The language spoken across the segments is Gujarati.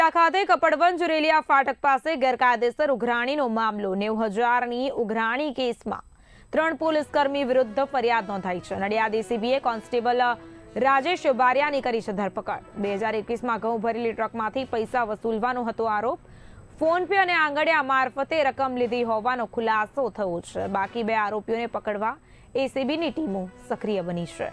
વડોદરા ખાતે કપડવંજ રેલિયા ફાટક પાસે ગેરકાયદેસર ઉઘરાણીનો મામલો 90,000ની ઉઘરાણી કેસમાં 3 પોલીસકર્મી વિરુદ્ધ ફરિયાદ નોંધાઈ છે। નડિયાદ એસીબીએ કોન્સ્ટેબલ રાજેશ બારિયાની કરી છે ધરપકડ। 2021માં ઘઉં ભરેલી ટ્રકમાંથી પૈસા વસૂલવાનો હતો આરોપ। ફોન પે અને આંગડિયા મારફતે રકમ લીધી હોવાનો ખુલાસો થયો છે। બાકી 2 આરોપીઓને પકડવા એસીબીની ટીમો સક્રિય બની છે।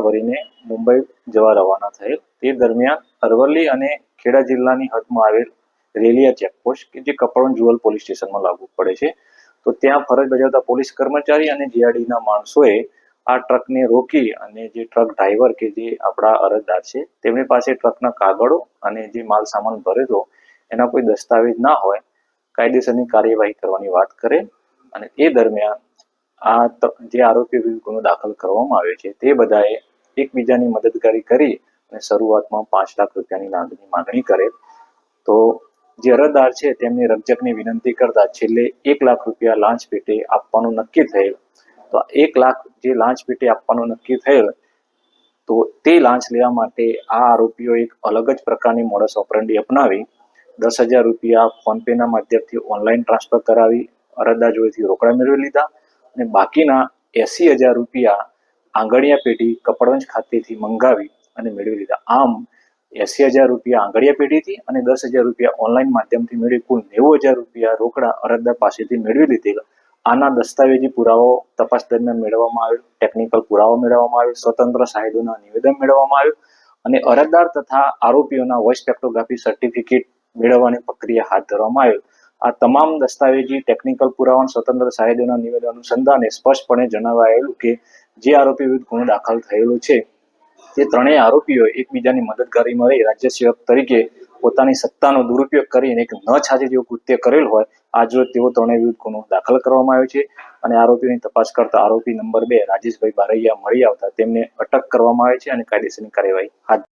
ભરીને મુંબઈ જવા રવાના થયેલ તે દરમિયાન અરવલ્લી અને ખેડા જિલ્લાની હદમાં આવેલ રેલિયા ચેકપોસ્ટ કે જે કપડવંજ રૂરલ પોલીસ સ્ટેશનમાં લાગુ પડે છે, તો ત્યાં ફરજ બજાવતા પોલીસ કર્મચારી અને જીઆરડીના માણસોએ આ ટ્રકને રોકી અને જે ટ્રક ડ્રાઈવર કે જે આપણા અરજદાર છે તેમની પાસે ટ્રકના કાગળો અને જે માલ સામાન ભરેલો એના કોઈ દસ્તાવેજ ના હોય, કાયદેસરની કાર્યવાહી કરવાની વાત કરે અને એ દરમિયાન આ જે આરોપી વિરુદ્ધ ગુનો દાખલ કરવામાં આવ્યો છે તે બધાએ એકબીજાની મદદગારી કરી અને શરૂઆતમાં 5 લાખ રૂપિયાની માંગણી કરે, તો જે અરજદાર છે તેમની રકજકની વિનંતી કરતા છેલ્લે 1 લાખ રૂપિયા લાંચ પેટે આપવાનું નક્કી થયેલ। તો 1 લાખ જે લાંચ પેટે આપવાનું નક્કી થયેલ, તો તે લાંચ લેવા માટે આ આરોપીઓ એક અલગ જ પ્રકારની મોડસ ઓપરન્ડી અપનાવી 10,000 રૂપિયા ફોન પેના માધ્યમથી ઓનલાઈન ટ્રાન્સફર કરાવી અરજદાર જોડેથી રોકડા મેળવી લીધા અને બાકીના 80,000 રૂપિયા આંગડિયા પેઢી કપડવંજ ખાતેથી મંગાવી અને મેળવી લીધા। આમ 80,000 રૂપિયા આંગડિયા પેઢીથી અને 10,000 રૂપિયા ઓનલાઈન માધ્યમથી મેળવી કુલ 90,000 રૂપિયા રોકડા અરજદાર પાસેથી મેળવી લીધેલા। આના દસ્તાવેજી પુરાવો તપાસ દરમિયાન મેળવવામાં આવેલ, ટેકનિકલ પુરાવો મેળવવામાં આવેલ, સ્વતંત્ર સાહેબોના નિવેદન મેળવવામાં આવ્યું અને અરજદાર તથા આરોપીઓના વોઇસ સ્પેક્ટ્રોગ્રાફી સર્ટિફિકેટ મેળવવાની પ્રક્રિયા હાથ ધરવામાં આવેલ। આ તમામ દસ્તાવેજી ટેકનિકલ પુરાવા સ્વતંત્ર સાહેબોના નિવેદન અનુસંધાને સ્પષ્ટપણે જણાવાયેલું કે જે આરોપી વિરુદ્ધ ગુનો દાખલ થયેલો છે તે ત્રણેય આરોપીઓ એકબીજાની મદદગારી મળી રાજ્ય સેવક તરીકે પોતાની સત્તાનો દુરુપયોગ કરીને એક ન છાજે જેવું કૃત્ય કરેલ હોય, આજરોજ તેઓ ત્રણેય વિરુદ્ધ ગુનો દાખલ કરવામાં આવ્યો છે અને આરોપીઓની તપાસ કરતા આરોપી નંબર 2 રાજેશભાઈ બારૈયા મળી આવતા તેમને અટક કરવામાં આવે છે અને કાયદેસરની કાર્યવાહી હાથ